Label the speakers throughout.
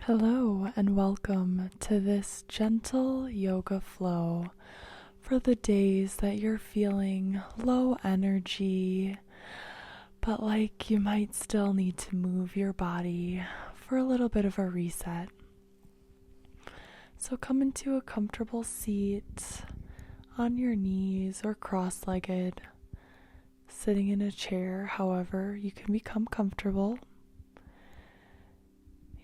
Speaker 1: Hello and welcome to this gentle yoga flow for the days that you're feeling low energy, but like you might still need to move your body for a little bit of a reset. So come into a comfortable seat on your knees or cross-legged, sitting in a chair, however you can become comfortable.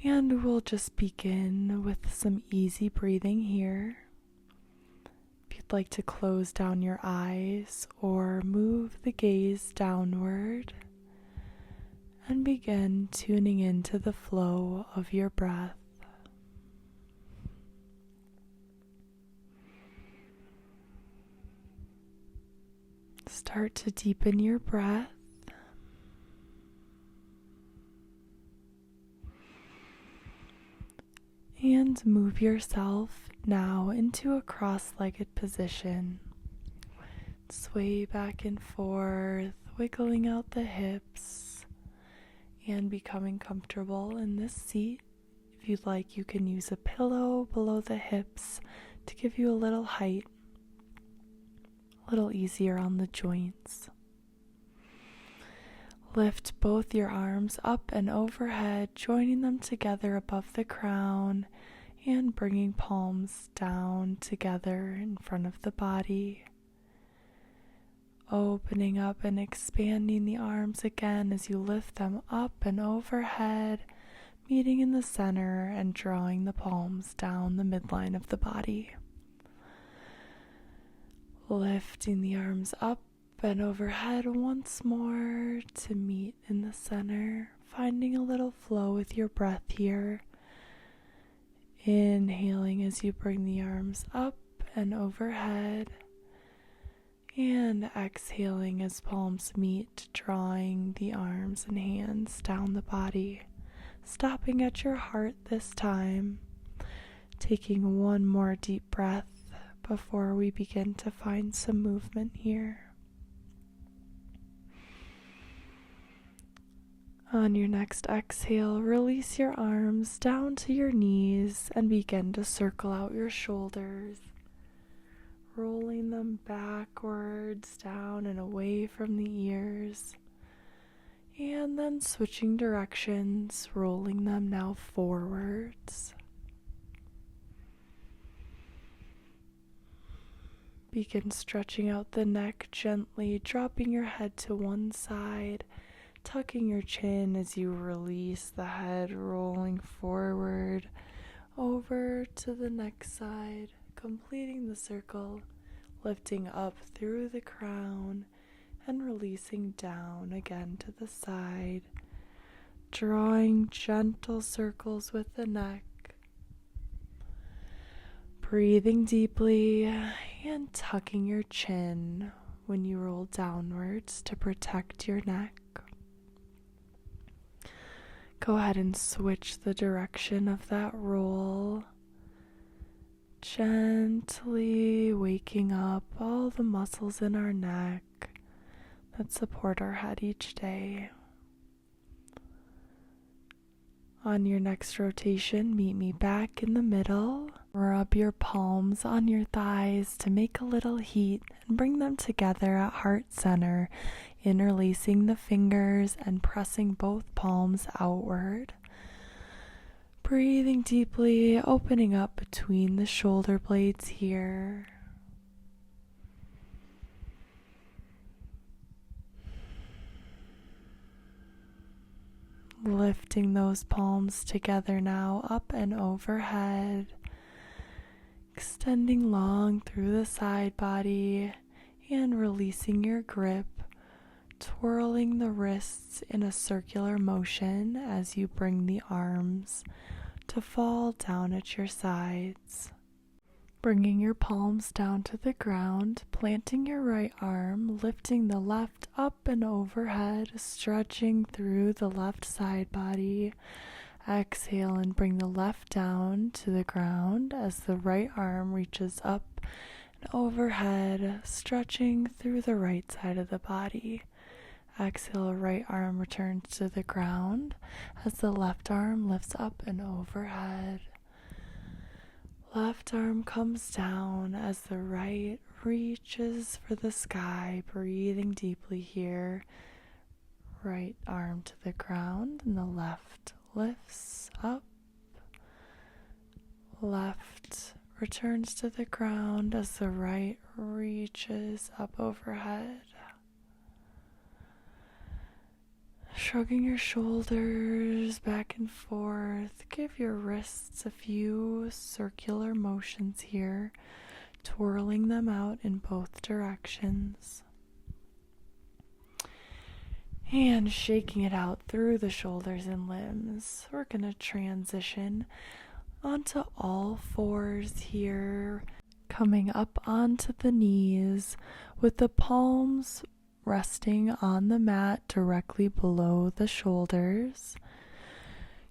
Speaker 1: And we'll just begin with some easy breathing here. If you'd like to close down your eyes or move the gaze downward and begin tuning into the flow of your breath. Start to deepen your breath. And move yourself now into a cross-legged position. Sway back and forth, wiggling out the hips and becoming comfortable in this seat. If you'd like, you can use a pillow below the hips to give you a little height, a little easier on the joints. Lift both your arms up and overhead, joining them together above the crown and bringing palms down together in front of the body. Opening up and expanding the arms again as you lift them up and overhead, meeting in the center and drawing the palms down the midline of the body. Lifting the arms up and overhead once more to meet in the center, finding a little flow with your breath here. Inhaling as you bring the arms up and overhead, and exhaling as palms meet, drawing the arms and hands down the body, stopping at your heart this time, taking one more deep breath before we begin to find some movement here. On your next exhale, release your arms down to your knees and begin to circle out your shoulders, rolling them backwards, down and away from the ears, and then switching directions, rolling them now forwards. Begin stretching out the neck gently, dropping your head to one side, tucking your chin as you release the head, rolling forward over to the next side, completing the circle, lifting up through the crown and releasing down again to the side, drawing gentle circles with the neck, breathing deeply and tucking your chin when you roll downwards to protect your neck. Go ahead and switch the direction of that roll, gently waking up all the muscles in our neck that support our head each day. On your next rotation, meet me back in the middle. Rub your palms on your thighs to make a little heat and bring them together at heart center, interlacing the fingers and pressing both palms outward. Breathing deeply, opening up between the shoulder blades here. Lifting those palms together now up and overhead, extending long through the side body and releasing your grip, twirling the wrists in a circular motion as you bring the arms to fall down at your sides. Bringing your palms down to the ground, planting your right arm, lifting the left up and overhead, stretching through the left side body. Exhale and bring the left down to the ground as the right arm reaches up and overhead, stretching through the right side of the body. Exhale, right arm returns to the ground as the left arm lifts up and overhead. Left arm comes down as the right reaches for the sky, breathing deeply here. Right arm to the ground and the left lifts up. Left returns to the ground as the right reaches up overhead. Shrugging your shoulders back and forth, give your wrists a few circular motions here, twirling them out in both directions. And shaking it out through the shoulders and limbs. We're going to transition onto all fours here, coming up onto the knees with the palms resting on the mat directly below the shoulders.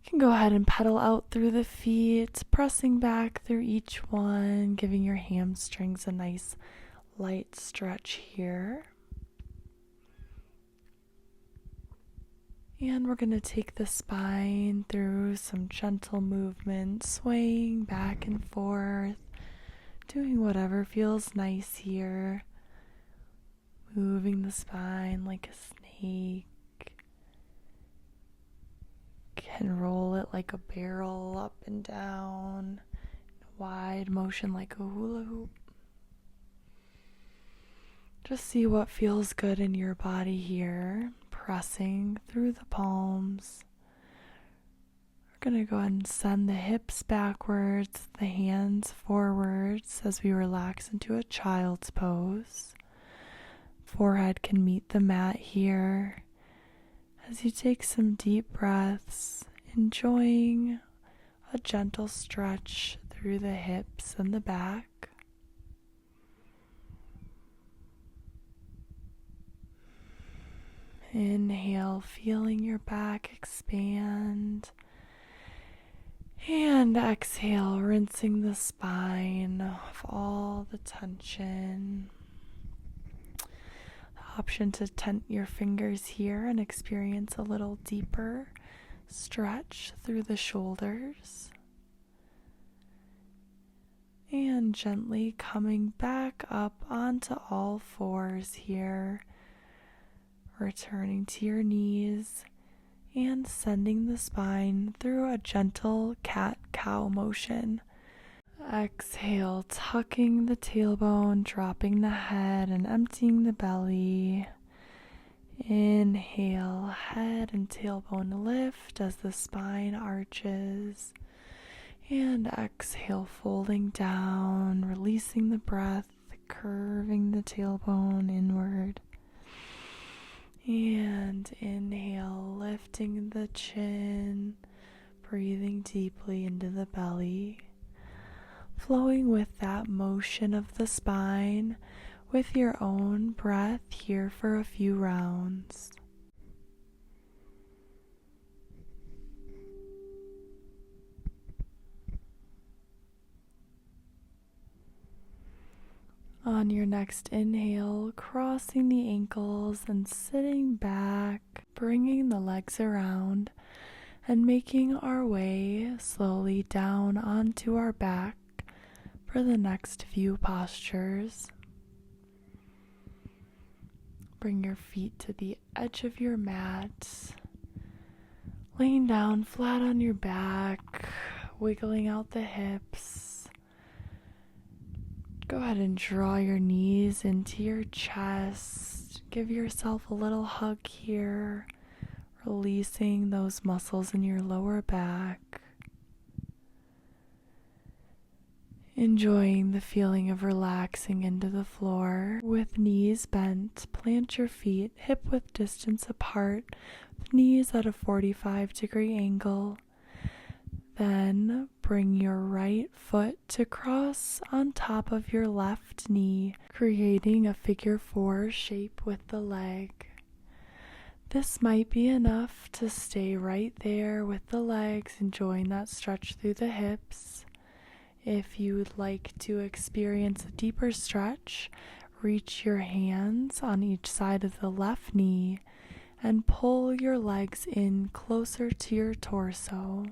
Speaker 1: You can go ahead and pedal out through the feet, pressing back through each one, giving your hamstrings a nice light stretch here. And we're going to take the spine through some gentle movement, swaying back and forth, doing whatever feels nice here. Moving the spine like a snake. Can roll it like a barrel up and down. Wide motion like a hula hoop. Just see what feels good in your body here. Pressing through the palms. We're going to go ahead and send the hips backwards, the hands forwards as we relax into a child's pose. Forehead can meet the mat here as you take some deep breaths, enjoying a gentle stretch through the hips and the back. Inhale, feeling your back expand. And exhale, rinsing the spine of all the tension. Option to tent your fingers here and experience a little deeper stretch through the shoulders. And gently coming back up onto all fours here, returning to your knees and sending the spine through a gentle cat-cow motion. Exhale, tucking the tailbone, dropping the head and emptying the belly. Inhale, head and tailbone lift as the spine arches. And exhale, folding down, releasing the breath, curving the tailbone inward. And inhale, lifting the chin, breathing deeply into the belly. Flowing with that motion of the spine with your own breath here for a few rounds. On your next inhale, crossing the ankles and sitting back, bringing the legs around and making our way slowly down onto our back for the next few postures. Bring your feet to the edge of your mat, laying down flat on your back, wiggling out the hips. Go ahead and draw your knees into your chest. Give yourself a little hug here, releasing those muscles in your lower back. Enjoying the feeling of relaxing into the floor. With knees bent, plant your feet hip-width distance apart, with knees at a 45-degree angle. Then bring your right foot to cross on top of your left knee, creating a figure 4 shape with the leg. This might be enough to stay right there with the legs, enjoying that stretch through the hips. If you would like to experience a deeper stretch, reach your hands on each side of the left knee and pull your legs in closer to your torso.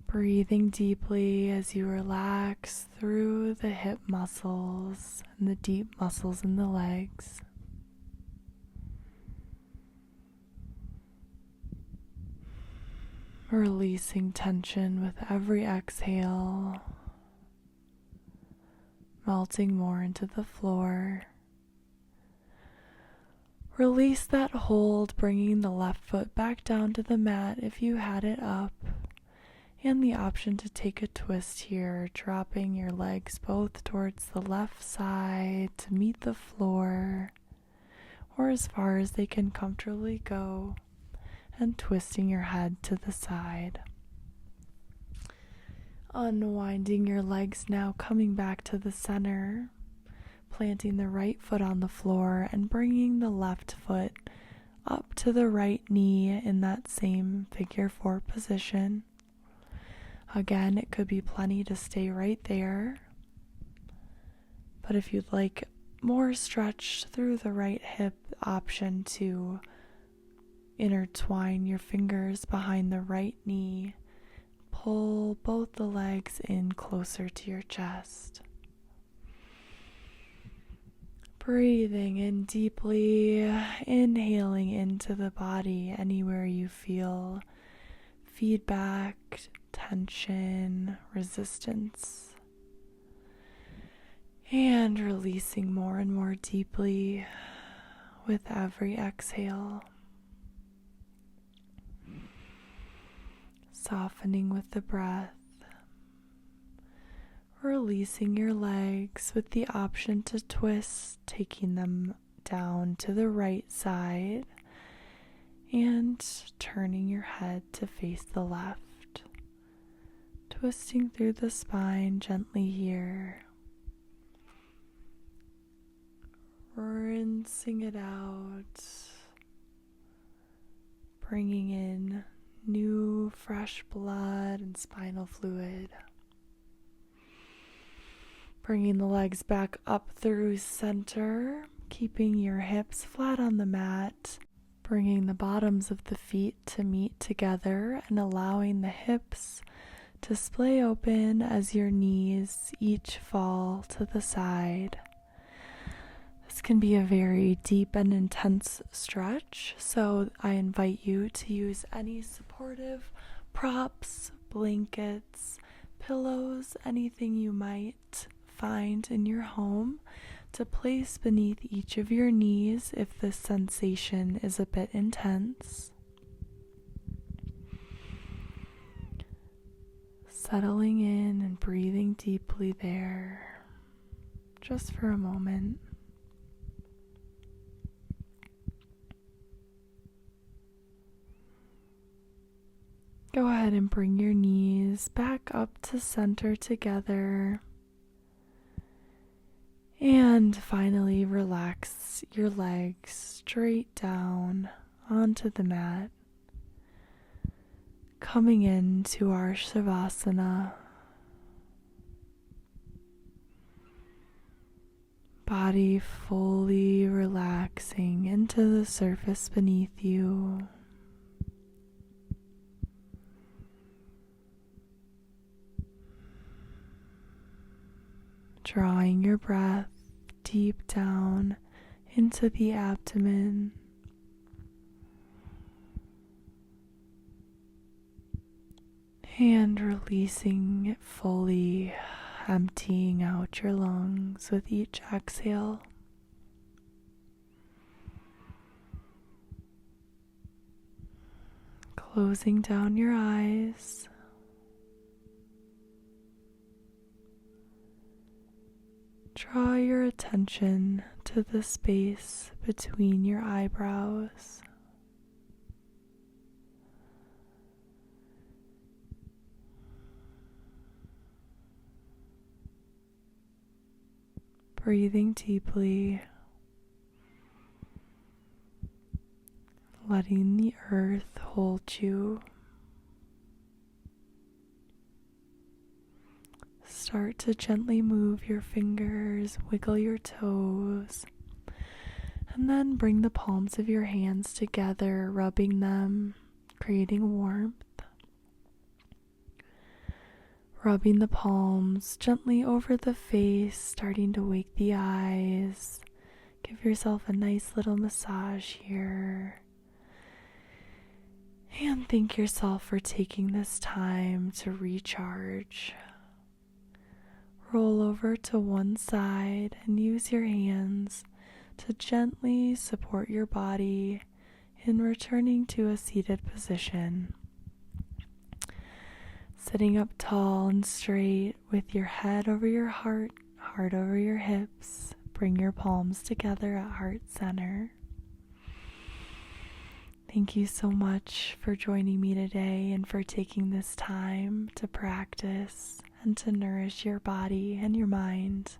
Speaker 1: Breathing deeply as you relax through the hip muscles and the deep muscles in the legs. Releasing tension with every exhale, melting more into the floor. Release that hold, bringing the left foot back down to the mat if you had it up, and the option to take a twist here, dropping your legs both towards the left side to meet the floor, or as far as they can comfortably go, and twisting your head to the side. Unwinding your legs now, coming back to the center, planting the right foot on the floor and bringing the left foot up to the right knee in that same figure 4 position. Again, it could be plenty to stay right there, but if you'd like more stretch through the right hip, option to intertwine your fingers behind the right knee, pull both the legs in closer to your chest. Breathing in deeply, inhaling into the body anywhere you feel feedback, tension, resistance, and releasing more and more deeply with every exhale. Softening with the breath, releasing your legs with the option to twist, taking them down to the right side and turning your head to face the left. Twisting through the spine gently here. Rinsing it out. Bringing in new fresh blood and spinal fluid. Bringing the legs back up through center, keeping your hips flat on the mat, bringing the bottoms of the feet to meet together and allowing the hips to splay open as your knees each fall to the side. This can be a very deep and intense stretch, so I invite you to use any supportive props, blankets, pillows, anything you might find in your home to place beneath each of your knees if this sensation is a bit intense. Settling in and breathing deeply there, just for a moment. Go ahead and bring your knees back up to center together. And finally, relax your legs straight down onto the mat. Coming into our Shavasana. Body fully relaxing into the surface beneath you. Drawing your breath deep down into the abdomen. And releasing it fully, emptying out your lungs with each exhale. Closing down your eyes. Draw your attention to the space between your eyebrows. Breathing deeply, letting the earth hold you. Start to gently move your fingers, wiggle your toes, and then bring the palms of your hands together, rubbing them, creating warmth. Rubbing the palms gently over the face, starting to wake the eyes. Give yourself a nice little massage here. And thank yourself for taking this time to recharge. Roll over to one side and use your hands to gently support your body in returning to a seated position. Sitting up tall and straight with your head over your heart, heart over your hips. Bring your palms together at heart center. Thank you so much for joining me today and for taking this time to practice and to nourish your body and your mind.